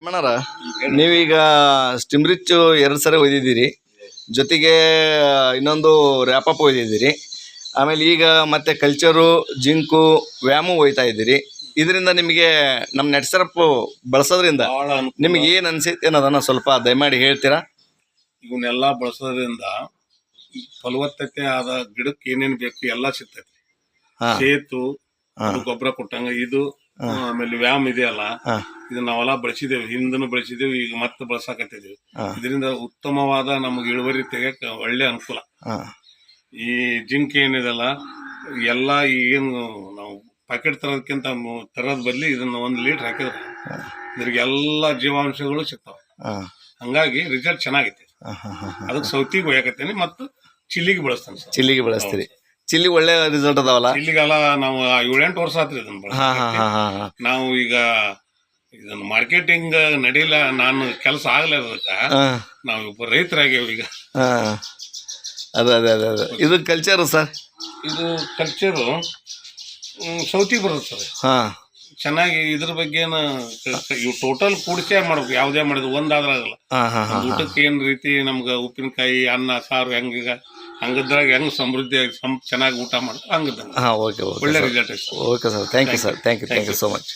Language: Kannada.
ಮಣ್ಣಾರ ನೀವೀಗ ಸ್ಟಿಮ್ರಿಚ್ 2 ಸರಿ ಒಯ್ದಿದ್ದೀರಿ, ಜೊತೆಗೆ ಇನ್ನೊಂದು ರ್ಯಾಪಪ್ ಒಯ್ದಿದ್ದೀರಿ, ಆಮೇಲೆ ಈಗ ಮತ್ತೆ ಕಲ್ಚರು ಜಿಂಕು ವ್ಯಾಮು ಒಯ್ತಾ ಇದ್ದೀರಿ. ಇದರಿಂದ ನಿಮಗೆ ನಮ್ಮ ನೆಟ್ ಸಿರಪ್ ಬಳಸೋದ್ರಿಂದ ನಿಮ್ಗೆ ಏನು ಅನ್ಸೈತೆ ಅನ್ನೋದನ್ನ ಸ್ವಲ್ಪ ದಯಮಾಡಿ ಹೇಳ್ತೀರಾ? ಇವನ್ನೆಲ್ಲ ಬಳಸೋದ್ರಿಂದ ಫಲವತ್ತತೆ ಆದ ಗಿಡಕ್ಕೆ ಏನೇನು ಬೇಕು ಎಲ್ಲ ಸಿಗ್ತೈತಿ. ಸೇತು ಗೊಬ್ಬರ ಕೊಟ್ಟಂಗ ಇದು, ಆಮೇಲೆ ವ್ಯಾಮ್ ಇದೆಯಲ್ಲ, ಇದನ್ನ ನಾವೆಲ್ಲ ಬಳಸಿದೇವಿ, ಹಿಂದನು ಬಳಸಿದೇವಿ, ಈಗ ಮತ್ತೆ ಬಳಸಾಕತ್ತಿದೀವಿ. ಇದರಿಂದ ಉತ್ತಮವಾದ ನಮ್ಗೆ ಇಳುವರಿ ತೆಗಿಯಕ್ ಒಳ್ಳೆ ಅನುಕೂಲ. ಈ ಜಿಂಕ್ ಏನಿದೆಲ್ಲ ಎಲ್ಲ ಏನು ನಾವು ಪ್ಯಾಕೆಟ್ ತರೋದಕ್ಕಿಂತ ತರೋದ್ ಬದ್ಲಿ ಇದನ್ನ 1 ಲೀಟರ್ ಹಾಕಿದ್ರೆ ಇದ್ರಿಗೆ ಎಲ್ಲ ಜೀವಾಂಶಗಳು ಸಿಗ್ತಾವ. ಹಂಗಾಗಿ ರಿಸಲ್ಟ್ ಚೆನ್ನಾಗೈತಿ. ಅದಕ್ಕೆ ಸೌತಿಗೆ ಒಯ್ಯಾಕತ್ತೇನೆ ಮತ್ತು ಚಿಲ್ಲಿಗೆ ಬಳಸ್ತಾನೆ ಸರ್. ಚಿಲ್ಲಿಗೆ ಬಳಸ್ತೀರಿ? ಚಿಲ್ಲಿ ಒಳ್ಳೆ ರಿಸಲ್ಟ್ ಅದಾವಲ್ಲ? ಚಿಲ್ಲಿಗೆಲ್ಲ ನಾವು 7-8 ವರ್ಷ ಆತ್ರಿ ಇದನ್ನ ಬಳಸ. ನಾವು ಈಗ ಇದನ್ನ ಮಾರ್ಕೆಟಿಂಗ್ ನಡೀಲ, ನಾನು ಕೆಲಸ ಆಗ್ಲಾರ್ದಕ್ಕ ನಾವು ಒಬ್ಬ ರೈತರಾಗ್ಯಾವ ಈಗ. ಅದೇ ಅದೇ ಅದೇ ಅದೇ ಇದು ಕಲ್ಚರು ಸರ್? ಇದು ಕಲ್ಚರು ಸೌತಿಗೆ ಬರುತ್ತೆ ಸರ್. ಚೆನ್ನಾಗಿ ಇದ್ರ ಬಗ್ಗೆ ಇವು ಟೋಟಲ್ ಕೂಡಿಸೇ ಮಾಡ್ಬೇಕು. ಯಾವುದೇ ಮಾಡಿದ್ರು ಒಂದಾದ್ರ ಆಗಲ್ಲ. ಊಟಕ್ಕೆ ಏನ್ ರೀತಿ ನಮ್ಗೆ ಉಪ್ಪಿನಕಾಯಿ, ಅನ್ನ, ಸಾರು ಹಂಗದ್ರಾಗ ಹೆಂಗ್ ಸಮೃದ್ಧಿ ಚೆನ್ನಾಗಿ ಊಟ ಮಾಡ್ತಾರೆ ಹಂಗದ ಒಳ್ಳೆ result. Okay sir, thank you sir, thank you so much.